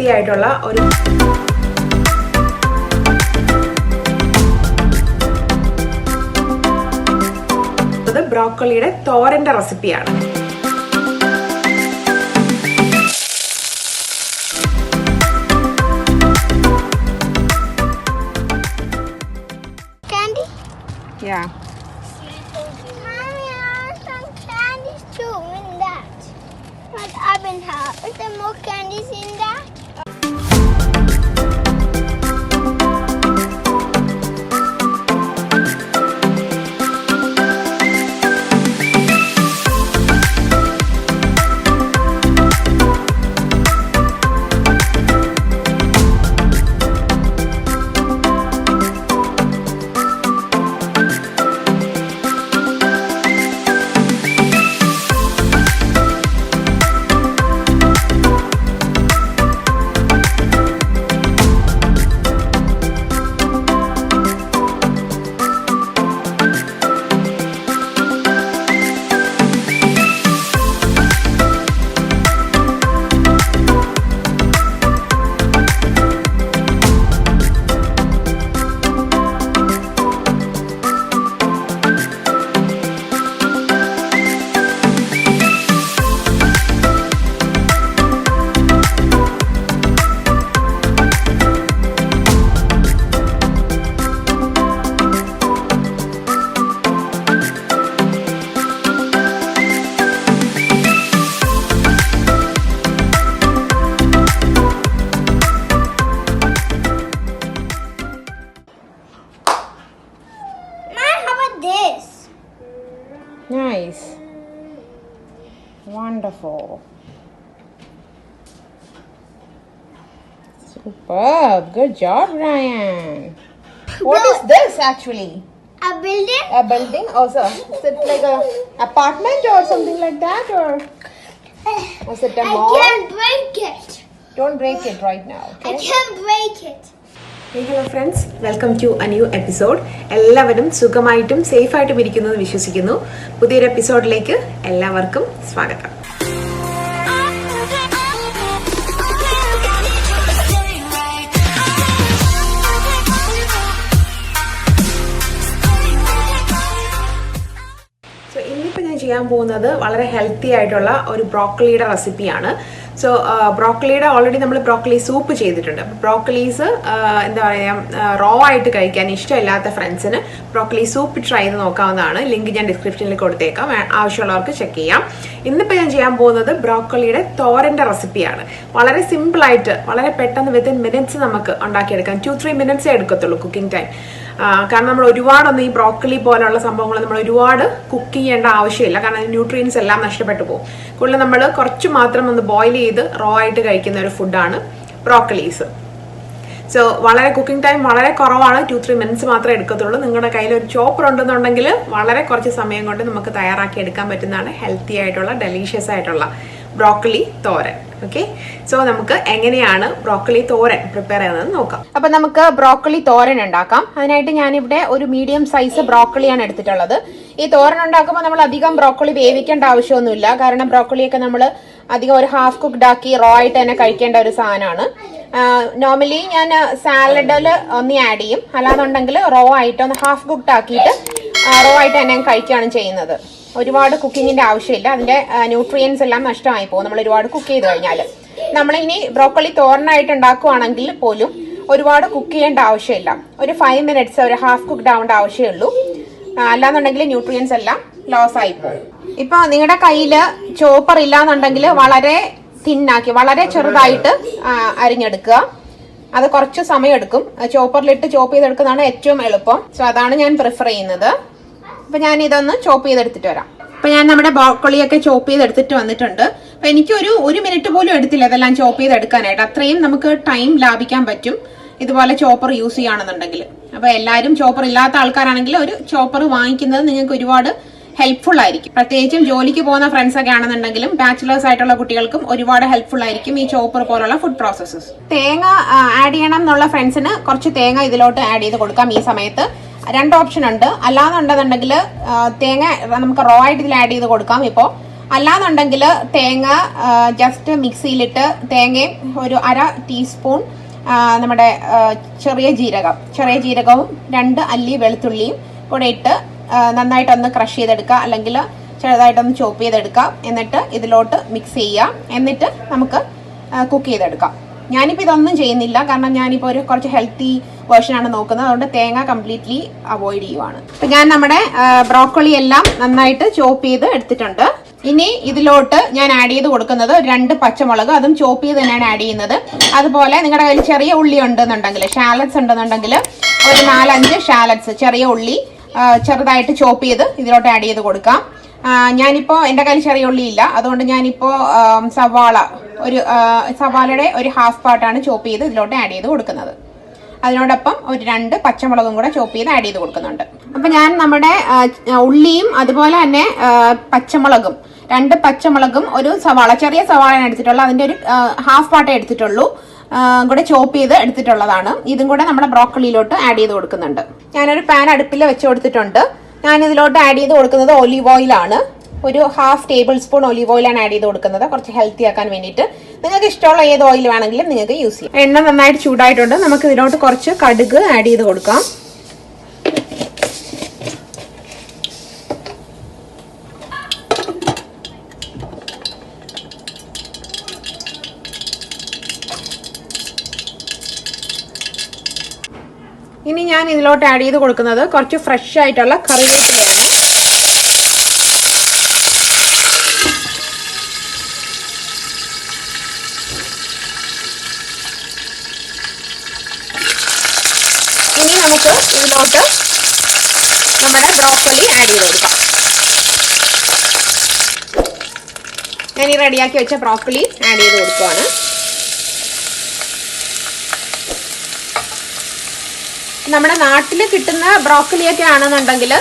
Healthy ആയിട്ടുള്ള ഒരു ബ്രോക്കോളിയുടെ തോരന്റെ റെസിപ്പിയാണ്. Yeah. Mommy, I want some candies too in that. What oven have? Is there more candies in that? Nice. Wonderful. Superb. Good job, Ryan. What is this actually? A building? A building? Also, is it like a apartment or something like that, or is it a mall? I can't break it. Don't break it right now. Okay? I can't break it. Hello friends, welcome to a new episode. എല്ലാവരും സുഖമായിട്ടും സേഫായിട്ടും ഇരിക്കുന്നത് വിശ്വസിക്കുന്നു. പുതിയൊരു എപ്പിസോഡിലേക്ക് എല്ലാവർക്കും സ്വാഗതം. So ഇന്നിപ്പോൾ ഞാൻ ചെയ്യാൻ പോകുന്നത് വളരെ ഹെൽത്തി ആയിട്ടുള്ള ഒരു ബ്രോക്കോളിയുടെ റെസിപ്പിയാണ്. സോ ബ്രോക്കോളിയുടെ ഓൾറെഡി നമ്മൾ ബ്രോക്കോളി സൂപ്പ് ചെയ്തിട്ടുണ്ട്. ബ്രോക്കോളീസ് എന്താ പറയുക, റോ ആയിട്ട് കഴിക്കാൻ ഇഷ്ടമില്ലാത്ത ഫ്രണ്ട്സിന് ബ്രോക്കോളി സൂപ്പ് ട്രൈ ചെയ്ത് നോക്കാവുന്നതാണ്. ലിങ്ക് ഞാൻ ഡിസ്ക്രിപ്ഷനിൽ കൊടുത്തേക്കാം, ആവശ്യമുള്ളവർക്ക് ചെക്ക് ചെയ്യാം. ഇന്നിപ്പോൾ ഞാൻ ചെയ്യാൻ പോകുന്നത് ബ്രോക്കോളിയുടെ തോരൻ്റെ റെസിപ്പിയാണ്. വളരെ സിമ്പിളായിട്ട് വളരെ പെട്ടെന്ന് വിത്തിൻ മിനിറ്റ്സ് നമുക്ക് ഉണ്ടാക്കിയെടുക്കാം. 2-3 മിനിറ്റ്സേ എടുക്കത്തുള്ളൂ കുക്കിംഗ് ടൈം. കാരണം നമ്മൾ ഒരുപാടൊന്നും ഈ ബ്രോക്കോളി പോലുള്ള സംഭവങ്ങൾ നമ്മൾ ഒരുപാട് കുക്ക് ചെയ്യേണ്ട ആവശ്യമില്ല. കാരണം ന്യൂട്രിയൻസ് എല്ലാം നഷ്ടപ്പെട്ടു പോകും. കൂടുതൽ നമ്മൾ കുറച്ച് മാത്രം ഒന്ന് ബോയിൽ ചെയ്ത് റോ ആയിട്ട് കഴിക്കുന്ന ഒരു ഫുഡാണ് ബ്രോക്കോളീസ്. സോ വളരെ കുക്കിംഗ് ടൈം വളരെ കുറവാണ്, 2-3 മിനിറ്റ്സ് മാത്രമേ എടുക്കത്തുള്ളൂ. നിങ്ങളുടെ കയ്യിൽ ഒരു ചോപ്പർ ഉണ്ടെന്നുണ്ടെങ്കിൽ വളരെ കുറച്ച് സമയം കൊണ്ട് നമുക്ക് തയ്യാറാക്കി എടുക്കാൻ പറ്റുന്നതാണ് ഹെൽത്തി ആയിട്ടുള്ള ഡെലീഷ്യസ് ആയിട്ടുള്ള ബ്രോക്കോളി തോരൻ. ഓക്കെ, സോ നമുക്ക് എങ്ങനെയാണ് ബ്രോക്കോളി തോരൻ പ്രിപ്പയർ ചെയ്യുന്നത് നോക്കാം. അപ്പൊ നമുക്ക് ബ്രോക്കോളി തോരൻ ഉണ്ടാക്കാം. അതിനായിട്ട് ഞാനിവിടെ ഒരു മീഡിയം സൈസ് ബ്രോക്കോളിയാണ് എടുത്തിട്ടുള്ളത്. ഈ തോരൻ ഉണ്ടാക്കുമ്പോൾ നമ്മൾ അധികം ബ്രോക്കോളി വേവിക്കേണ്ട ആവശ്യമൊന്നുമില്ല. കാരണം ബ്രോക്കോളിയൊക്കെ നമ്മൾ അധികം ഒരു ഹാഫ് കുക്ക്ഡ് ആക്കി റോ ആയിട്ട് തന്നെ കഴിക്കേണ്ട ഒരു സാധനമാണ്. നോർമലി ഞാൻ സാലഡിൽ ഒന്ന് ആഡ് ചെയ്യും, അല്ലാന്നുണ്ടെങ്കിൽ റോ ആയിട്ട് ഒന്ന് ഹാഫ് കുക്ക്ഡ് ആക്കിയിട്ട് റോ ആയിട്ട് തന്നെ കഴിക്കുകയാണ് ചെയ്യുന്നത്. ഒരുപാട് കുക്കിങ്ങിന്റെ ആവശ്യമില്ല, അതിന്റെ ന്യൂട്രിയൻസ് എല്ലാം നഷ്ടമായി പോകും നമ്മൾ ഒരുപാട് കുക്ക് ചെയ്ത് കഴിഞ്ഞാൽ. നമ്മളിനി ബ്രോക്കോളി തോരനായിട്ട് ഉണ്ടാക്കുവാണെങ്കിൽ പോലും ഒരുപാട് കുക്ക് ചെയ്യേണ്ട ആവശ്യമില്ല. ഒരു 5 മിനിറ്റ്സ് ഒരു ഹാഫ് കുക്ക്ഡ് ആവേണ്ട ആവശ്യമുള്ളൂ. അല്ലാന്നുണ്ടെങ്കിൽ ന്യൂട്രിയൻസ് എല്ലാം ലോസ് ആയി പോകും. ഇപ്പൊ നിങ്ങളുടെ കയ്യിൽ ചോപ്പർ ഇല്ലാന്നുണ്ടെങ്കിൽ വളരെ തിന്നാക്കി വളരെ ചെറുതായിട്ട് അരിഞ്ഞെടുക്കുക. അത് കുറച്ച് സമയം എടുക്കും. ചോപ്പറിലിട്ട് ചോപ്പ് ചെയ്തെടുക്കുന്നതാണ് ഏറ്റവും എളുപ്പം. സോ അതാണ് ഞാൻ പ്രിഫർ ചെയ്യുന്നത്. അപ്പൊ ഞാൻ ഇതൊന്ന് ചോപ്പ് ചെയ്തെടുത്തിട്ട് വരാം. അപ്പൊ ഞാൻ നമ്മുടെ ബ്രോക്കോളിയൊക്കെ ചോപ്പ് ചെയ്തെടുത്തിട്ട് വന്നിട്ടുണ്ട്. അപ്പൊ എനിക്കൊരു 1 മിനിറ്റ് പോലും എടുത്തില്ല ഇതെല്ലാം ചോപ്പ് ചെയ്തെടുക്കാനായിട്ട്. അത്രയും നമുക്ക് ടൈം ലാഭിക്കാൻ പറ്റും ഇതുപോലെ ചോപ്പർ യൂസ് ചെയ്യുകയാണെന്നുണ്ടെങ്കിൽ. അപ്പൊ എല്ലാവരും ചോപ്പർ ഇല്ലാത്ത ആൾക്കാരാണെങ്കിൽ ഒരു ചോപ്പർ വാങ്ങിക്കുന്നത് നിങ്ങൾക്ക് ഒരുപാട് ഹെൽപ്ഫുൾ ആയിരിക്കും. പ്രത്യേകിച്ചും ജോലിക്ക് പോകുന്ന ഫ്രണ്ട്സ് ഒക്കെ ആണെന്നുണ്ടെങ്കിലും ബാച്ചിലേഴ്സ് ആയിട്ടുള്ള കുട്ടികൾക്കും ഒരുപാട് ഹെൽപ്ഫുൾ ആയിരിക്കും ഈ ചോപ്പർ പോലുള്ള ഫുഡ് പ്രോസസ്സസ്. തേങ്ങ ആഡ് ചെയ്യണം എന്നുള്ള ഫ്രണ്ട്സിന് കുറച്ച് തേങ്ങ ഇതിലോട്ട് ആഡ് ചെയ്ത് കൊടുക്കാം. ഈ സമയത്ത് 2 ഓപ്ഷൻ ഉണ്ട്. അല്ലാന്നുണ്ടെന്നുണ്ടെങ്കിൽ തേങ്ങ നമുക്ക് റോ ആയിട്ട് ഇതിൽ ആഡ് ചെയ്ത് കൊടുക്കാം. ഇപ്പോൾ അല്ലാന്നുണ്ടെങ്കിൽ തേങ്ങ ജസ്റ്റ് മിക്സിയിലിട്ട് തേങ്ങയും ഒരു 1/2 ടീസ്പൂൺ നമ്മുടെ ചെറിയ ജീരകവും 2 അല്ലി വെളുത്തുള്ളിയും കൂടെ ഇട്ട് നന്നായിട്ടൊന്ന് ക്രഷ് ചെയ്തെടുക്കുക, അല്ലെങ്കിൽ ചെറുതായിട്ടൊന്ന് ചോപ്പ് ചെയ്തെടുക്കാം. എന്നിട്ട് ഇതിലോട്ട് മിക്സ് ചെയ്യുക. എന്നിട്ട് നമുക്ക് കുക്ക് ചെയ്തെടുക്കാം. ഞാനിപ്പോൾ ഇതൊന്നും ചെയ്യുന്നില്ല, കാരണം ഞാനിപ്പോൾ ഒരു കുറച്ച് ഹെൽത്തി വേർഷനാണ് നോക്കുന്നത്. അതുകൊണ്ട് തേങ്ങ കംപ്ലീറ്റ്ലി അവോയ്ഡ് ചെയ്യുവാണ്. അപ്പം ഞാൻ നമ്മുടെ ബ്രോക്കോളി എല്ലാം നന്നായിട്ട് ചോപ്പ് ചെയ്ത് എടുത്തിട്ടുണ്ട്. ഇനി ഇതിലോട്ട് ഞാൻ ആഡ് ചെയ്ത് കൊടുക്കുന്നത് 2 പച്ചമുളക്, അതും ചോപ്പ് ചെയ്ത് തന്നെയാണ് ആഡ് ചെയ്യുന്നത്. അതുപോലെ നിങ്ങളുടെ കയ്യിൽ ചെറിയ ഉള്ളി ഉണ്ടെന്നുണ്ടെങ്കിൽ, ഷാലറ്റ്സ് ഉണ്ടെന്നുണ്ടെങ്കിൽ ഒരു 4-5 ഷാലറ്റ്സ് ചെറിയ ഉള്ളി ചെറുതായിട്ട് ചോപ്പ് ചെയ്ത് ഇതിലോട്ട് ആഡ് ചെയ്ത് കൊടുക്കാം. ഞാനിപ്പോൾ എൻ്റെ കയ്യിൽ ചെറിയ ഉള്ളി ഇല്ല, അതുകൊണ്ട് ഞാനിപ്പോൾ സവാളയുടെ ഒരു 1/2 പാർട്ടാണ് ചോപ്പ് ചെയ്ത് ഇതിലോട്ട് ആഡ് ചെയ്ത് കൊടുക്കുന്നത്. അതിനോടൊപ്പം ഒരു 2 പച്ചമുളകും കൂടെ ചോപ്പ് ചെയ്ത് ആഡ് ചെയ്ത് കൊടുക്കുന്നുണ്ട്. അപ്പം ഞാൻ നമ്മുടെ ഉള്ളിയും അതുപോലെ തന്നെ പച്ചമുളകും 2 പച്ചമുളകും ഒരു സവാള, ചെറിയ സവാളയാണ് എടുത്തിട്ടുള്ളത്, അതിൻ്റെ ഒരു 1/2 പാർട്ടേ എടുത്തിട്ടുള്ളൂ, കൂടെ ചോപ്പ് ചെയ്ത് എടുത്തിട്ടുള്ളതാണ്. ഇതും കൂടെ നമ്മുടെ ബ്രോക്കളിയിലോട്ട് ആഡ് ചെയ്ത് കൊടുക്കുന്നുണ്ട്. ഞാനൊരു പാൻ അടുപ്പിൽ വെച്ച് കൊടുത്തിട്ടുണ്ട്. ഞാൻ ഇതിലോട്ട് ആഡ് ചെയ്ത് കൊടുക്കുന്നത് ഒലീവ് ഓയിലാണ്. ഒരു 1/2 ടേബിൾ സ്പൂൺ ഒലീവ് ഓയിലാണ് ആഡ് ചെയ്ത് കൊടുക്കുന്നത്, കുറച്ച് ഹെൽത്തി ആക്കാൻ വേണ്ടിയിട്ട്. നിങ്ങൾക്ക് ഇഷ്ടമുള്ള ഏത് ഓയിൽ വേണമെങ്കിലും നിങ്ങൾക്ക് യൂസ് ചെയ്യാം. എണ്ണ നന്നായിട്ട് ചൂടായിട്ടുണ്ട്. നമുക്ക് ഇതിലോട്ട് കുറച്ച് കടുക് ആഡ് ചെയ്ത് കൊടുക്കാം. ഇനി ഞാൻ ഇതിലോട്ട് ആഡ് ചെയ്ത് കൊടുക്കുന്നത് കുറച്ച് ഫ്രഷ് ആയിട്ടുള്ള കറിവേപ്പിലയാണ്. ഇനി നമുക്ക് ഇതിലോട്ട് നമ്മുടെ ബ്രോക്കോളി ആഡ് ചെയ്ത് കൊടുക്കാം. ഞാൻ ഈ റെഡിയാക്കി വെച്ച ബ്രോക്കോളി ആഡ് ചെയ്ത് കൊടുക്കുവാണ്. നമ്മുടെ നാട്ടിൽ കിട്ടുന്ന ബ്രോക്കലിയൊക്കെ ആണെന്നുണ്ടെങ്കിൽ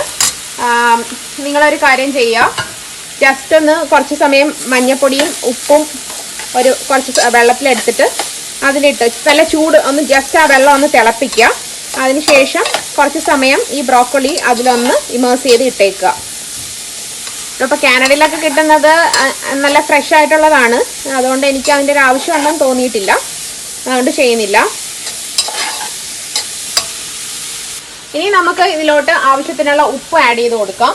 നിങ്ങളൊരു കാര്യം ചെയ്യുക, ജസ്റ്റ് ഒന്ന് കുറച്ച് സമയം മഞ്ഞപ്പൊടിയും ഉപ്പും കുറച്ച് വെള്ളത്തിലെടുത്തിട്ട് അതിലിട്ട് നല്ല ചൂട് ഒന്ന് ജസ്റ്റ് ആ വെള്ളം ഒന്ന് തിളപ്പിക്കുക. അതിനുശേഷം കുറച്ച് സമയം ഈ ബ്രോക്കോളി അതിലൊന്ന് ഇമേഴ്സ് ചെയ്ത് ഇട്ടേക്കുക. ഇപ്പോൾ കാനഡയിലൊക്കെ കിട്ടുന്നത് നല്ല ഫ്രഷ് ആയിട്ടുള്ളതാണ്, അതുകൊണ്ട് എനിക്ക് അതിൻ്റെ ഒരു ആവശ്യം ഉണ്ടെന്ന് തോന്നിയിട്ടില്ല, അതുകൊണ്ട് ചെയ്യുന്നില്ല. ഇനി നമുക്ക് ഇതിലോട്ട് ആവശ്യത്തിനുള്ള ഉപ്പ് ആഡ് ചെയ്ത് കൊടുക്കാം.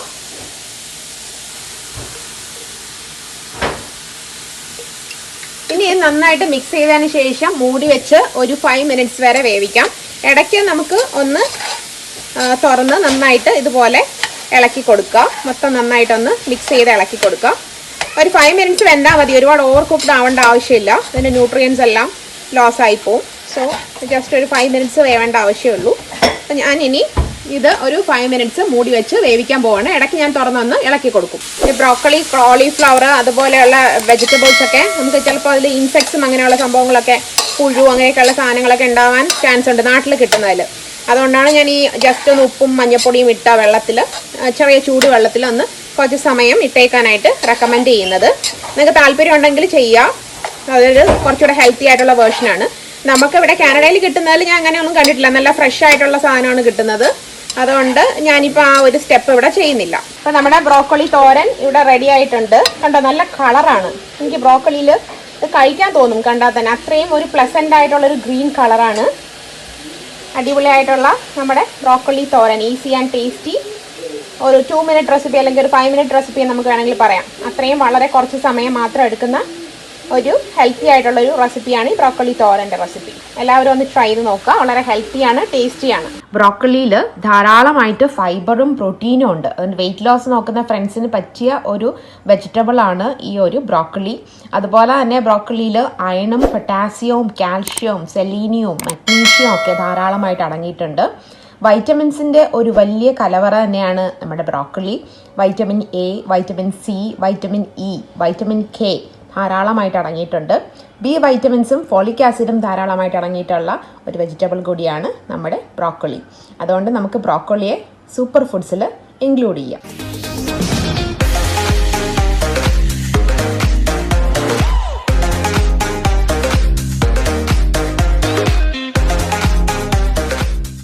ഇനി നന്നായിട്ട് മിക്സ് ചെയ്തതിന് ശേഷം മൂടി വെച്ച് ഒരു 5 മിനിറ്റ്സ് വരെ വേവിക്കാം. ഇടയ്ക്ക് നമുക്ക് ഒന്ന് തുറന്ന് നന്നായിട്ട് ഇതുപോലെ ഇളക്കി കൊടുക്കുക. മൊത്തം നന്നായിട്ടൊന്ന് മിക്സ് ചെയ്ത് ഇളക്കി കൊടുക്കുക. ഒരു 5 മിനിറ്റ്സ് വെന്താൽ മതി, ഒരുപാട് ഓവർ കുക്ക്ഡ് ആവേണ്ട ആവശ്യമില്ല, അതിൻ്റെ ന്യൂട്രിയൻസ് എല്ലാം ലോസ് ആയി പോവും. സോ ജസ്റ്റ് ഒരു 5 മിനിറ്റ്സ് വേവേണ്ട ആവശ്യമുള്ളൂ. അപ്പം ഞാനിനി ഇത് ഒരു 5 മിനിറ്റ്സ് മൂടി വെച്ച് വേവിക്കാൻ പോവാണ്. ഇടയ്ക്ക് ഞാൻ തുറന്നൊന്ന് ഇളക്കി കൊടുക്കും. ഈ ബ്രോക്കോളി, കോളിഫ്ലവർ അതുപോലെയുള്ള വെജിറ്റബിൾസ് ഒക്കെ നമുക്ക് ചിലപ്പോൾ അതിൽ ഇൻസെക്ട്സും അങ്ങനെയുള്ള സംഭവങ്ങളൊക്കെ, പുഴു അങ്ങനെയൊക്കെയുള്ള സാധനങ്ങളൊക്കെ ഉണ്ടാവാൻ ചാൻസ് ഉണ്ട് നാട്ടിൽ കിട്ടുന്നതിൽ. അതുകൊണ്ടാണ് ഞാൻ ഈ ജസ്റ്റ് ഒന്ന് ഉപ്പും മഞ്ഞപ്പൊടിയും ഇട്ട വെള്ളത്തിൽ, ചെറിയ ചൂട് വെള്ളത്തിൽ ഒന്ന് കുറച്ച് സമയം ഇട്ടേക്കാനായിട്ട് റെക്കമെൻഡ് ചെയ്യുന്നത്. നിങ്ങൾക്ക് താല്പര്യം ഉണ്ടെങ്കിൽ ചെയ്യാം, അതൊരു കുറച്ചുകൂടെ ഹെൽത്തി ആയിട്ടുള്ള വേർഷനാണ്. നമുക്കിവിടെ കാനഡയിൽ കിട്ടുന്നതിൽ ഞാൻ അങ്ങനെയൊന്നും കണ്ടിട്ടില്ല, നല്ല ഫ്രഷ് ആയിട്ടുള്ള സാധനമാണ് കിട്ടുന്നത്. അതുകൊണ്ട് ഞാനിപ്പോൾ ആ ഒരു സ്റ്റെപ്പ് ഇവിടെ ചെയ്യുന്നില്ല. അപ്പോൾ നമ്മുടെ ബ്രോക്കോളി തോരൻ ഇവിടെ റെഡി ആയിട്ടുണ്ട്. കണ്ടോ, നല്ല കളറാണ്. എനിക്ക് ബ്രോക്കോളിയിൽ ഇത് കഴിക്കാൻ തോന്നും കണ്ടാൽ തന്നെ, അത്രയും ഒരു പ്ലസൻ്റ് ആയിട്ടുള്ളൊരു ഗ്രീൻ കളറാണ്. അടിപൊളിയായിട്ടുള്ള നമ്മുടെ broccoli thoran, easy and tasty, ഒരു 2 മിനിറ്റ് റെസിപ്പി അല്ലെങ്കിൽ ഒരു 5 മിനിറ്റ് റെസിപ്പി നമുക്ക് വേണമെങ്കിൽ പറയാം. അത്രയും വളരെ കുറച്ച് സമയം മാത്രം എടുക്കുന്ന ഒരു ഹെൽത്തി ആയിട്ടുള്ളൊരു റെസിപ്പിയാണ് ഈ ബ്രോക്കോളി തോരൻ്റെ റെസിപ്പി. എല്ലാവരും ഒന്ന് ട്രൈ ചെയ്ത് നോക്കുക, വളരെ ഹെൽത്തിയാണ്, ടേസ്റ്റിയാണ്. ബ്രോക്കോളിയിൽ ധാരാളമായിട്ട് ഫൈബറും പ്രോട്ടീനും ഉണ്ട്. അതുകൊണ്ട് വെയിറ്റ് ലോസ് നോക്കുന്ന ഫ്രണ്ട്സിന് പറ്റിയ ഒരു വെജിറ്റബിൾ ആണ് ഈ ഒരു ബ്രോക്കോളി. അതുപോലെ തന്നെ ബ്രോക്കോളിയിൽ അയണും പൊട്ടാസ്യവും കാൽഷ്യവും സെലീനിയവും മഗ്നീഷ്യവും ഒക്കെ ധാരാളമായിട്ട് അടങ്ങിയിട്ടുണ്ട്. വൈറ്റമിൻസിൻ്റെ ഒരു വലിയ കലവറ തന്നെയാണ് നമ്മുടെ broccoli. Vitamin A, vitamin C, vitamin E, vitamin K ധാരാളമായിട്ട് അടങ്ങിയിട്ടുണ്ട്. ബി വൈറ്റമിൻസും ഫോളിക് ആസിഡും ധാരാളമായിട്ട് അടങ്ങിയിട്ടുള്ള ഒരു വെജിറ്റബിൾ കൂടിയാണ് നമ്മുടെ ബ്രോക്കോളി. അതുകൊണ്ട് നമുക്ക് ബ്രോക്കോളിയെ സൂപ്പർ ഫുഡ്സിൽ ഇൻക്ലൂഡ് ചെയ്യാം.